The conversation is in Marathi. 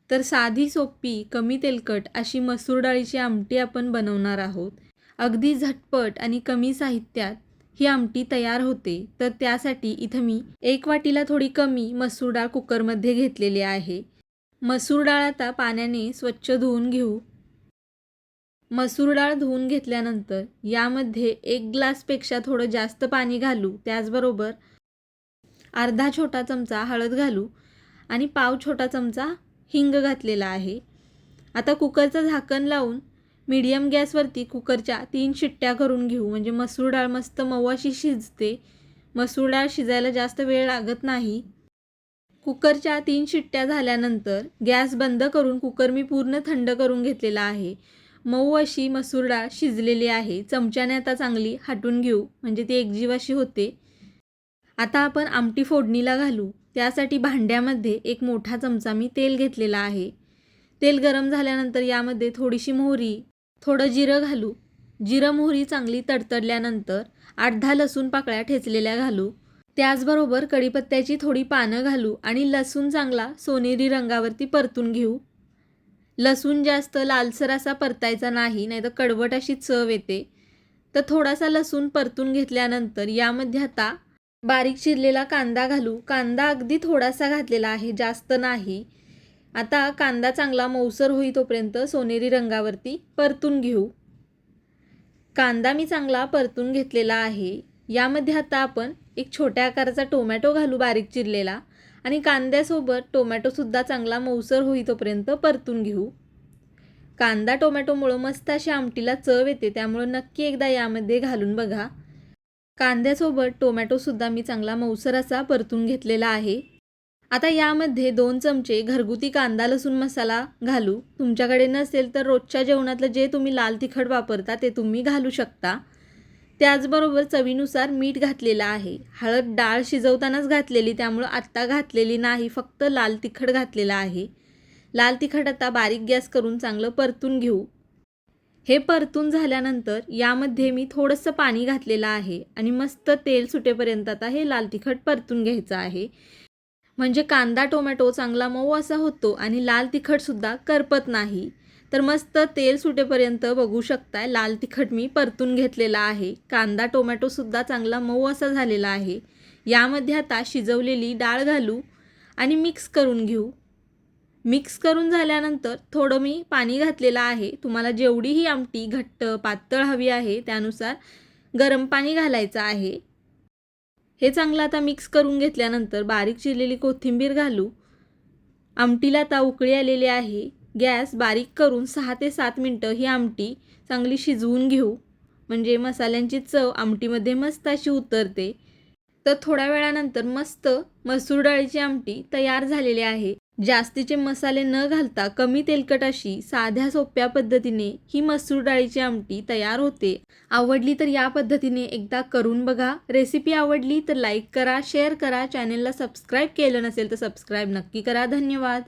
तर साधी सोपी कमी तेलकट अशी मसूर डाळीची आमटी आपण बनवणार आहोत। अगदी झटपट आणि कमी साहित्यात ही आमटी तयार होते। तर त्यासाठी इथं मी 1 वाटीला थोडी कमी मसूर डाळ कुकरमध्ये घेतलेली आहे। मसूर डाळ आता पाण्याने स्वच्छ धुवून घेऊ। मसूर डाळ धुवून घेतल्यानंतर यामध्ये 1 ग्लासपेक्षा थोडं जास्त पाणी घालू। त्याचबरोबर अर्धा छोटा चमचा हळद घालू आणि पाव छोटा चमचा हिंग घातलेला आहे। आता कुकरचं झाकण लावून मीडियम गॅसवरती कुकरच्या 3 शिट्ट्या करून घेऊ, म्हणजे मसूर डाळ मस्त मऊ अशी शिजते। मसूर डाळ शिजायला जास्त वेळ लागत नाही। कुकरच्या 3 शिट्ट्या झाल्यानंतर गॅस बंद करून कुकर मी पूर्ण थंड करून घेतलेला आहे। मऊ अशी मसूर डाळ शिजलेली आहे। चमच्याने आता चांगली हटवून घेऊ, म्हणजे ती एकजीव अशी होते। आता आपण आमटी फोडणीला घालू। त्यासाठी भांड्यामध्ये 1 मोठा चमचा मी तेल घेतलेला आहे। तेल गरम झाल्यानंतर यामध्ये थोडीशी मोहरी, थोडं जिरं घालू। जिरं मोहरी चांगली तडतडल्यानंतर 8-10 लसूण पाकळ्या ठेचलेल्या घालू। त्याचबरोबर कढीपत्त्याची थोडी पानं घालू आणि लसूण चांगला सोनेरी रंगावरती परतून घेऊ। लसूण जास्त लालसर असा परतायचा नाही, नाहीतर कडवट अशी चव येते। तर थोडासा लसूण परतून घेतल्यानंतर यामध्ये आता बारीक चिरलेला कांदा घालू। कांदा अगदी थोडासा घातलेला आहे, जास्त नाही। आता कांदा चांगला मऊसर होई तोपर्यंत सोनेरी रंगावरती परतून घेऊ। कांदा मी चांगला परतून घेतलेला आहे। यामध्ये आता आपण 1 छोट्या आकाराचा टोमॅटो घालू बारीक चिरलेला आणि कांद्यासोबत टोमॅटोसुद्धा चांगला मऊसर होई तोपर्यंत परतून घेऊ। कांदा टोमॅटोमुळं मस्त अशी आमटीला चव येते, त्यामुळं नक्की एकदा यामध्ये घालून बघा। कांद्यासोबत टोमॅटोसुद्धा मी चांगला मऊसर असा परतून घेतलेला आहे। आता यामध्ये 2 चमचे घरगुती कांदा लसूण मसाला घालू। तुमच्याकडे नसेल तर रोजच्या जेवणातलं जे तुम्ही लाल तिखट वापरता ते तुम्ही घालू शकता। त्याचबरोबर चवीनुसार मीठ घातलेलं आहे। हळद डाळ शिजवतानाच घातलेली, त्यामुळं आत्ता घातलेली नाही, फक्त लाल तिखट घातलेलं आहे। लाल तिखट आता बारीक गॅस करून चांगलं परतून घेऊ। हे परतून झाल्यानंतर यामध्ये मी थोडंसं पाणी घातलेलं आहे आणि मस्त तेल सुटेपर्यंत आता हे लाल तिखट परतून घ्यायचं आहे, म्हणजे कांदा टोमॅटो चांगला मऊ असा होतो आणि लाल तिखटसुद्धा करपत नाही। तर मस्त तेल सुटेपर्यंत बघू शकताय लाल तिखट मी परतून घेतलेला आहे। कांदा टोमॅटोसुद्धा चांगला मऊ असा झालेला आहे। यामध्ये आता शिजवलेली डाळ घालू आणि मिक्स करून घेऊ। मिक्स करून झाल्यानंतर थोडं मी पाणी घातलेलं आहे। तुम्हाला जेवढी ही आमटी घट्ट पातळ हवी आहे त्यानुसार गरम पाणी घालायचं आहे। हे चांगलं आता मिक्स करून घेतल्यानंतर बारीक चिरलेली कोथिंबीर घालू। आमटीला आता उकळी आलेली आहे। गॅस बारीक करून 6 ते 7 मिनटं ही आमटी चांगली शिजवून घेऊ, म्हणजे मसाल्यांची चव आमटीमध्ये मस्त अशी उतरते। तर थोड्या वेळानंतर मस्त मसूर डाळीची आमटी तयार झालेली आहे। जास्तीचे मसाले न घालता कमी तेलकट अशी साध्या सोप्या पद्धतीने ही मसूर डाळीची आमटी तयार होते। आवडली तर या पद्धतीने एकदा करून बघा। रेसिपी आवडली तर लाईक करा, शेअर करा, चॅनलला सबस्क्राईब केलं नसेल तर सबस्क्राईब नक्की करा। धन्यवाद।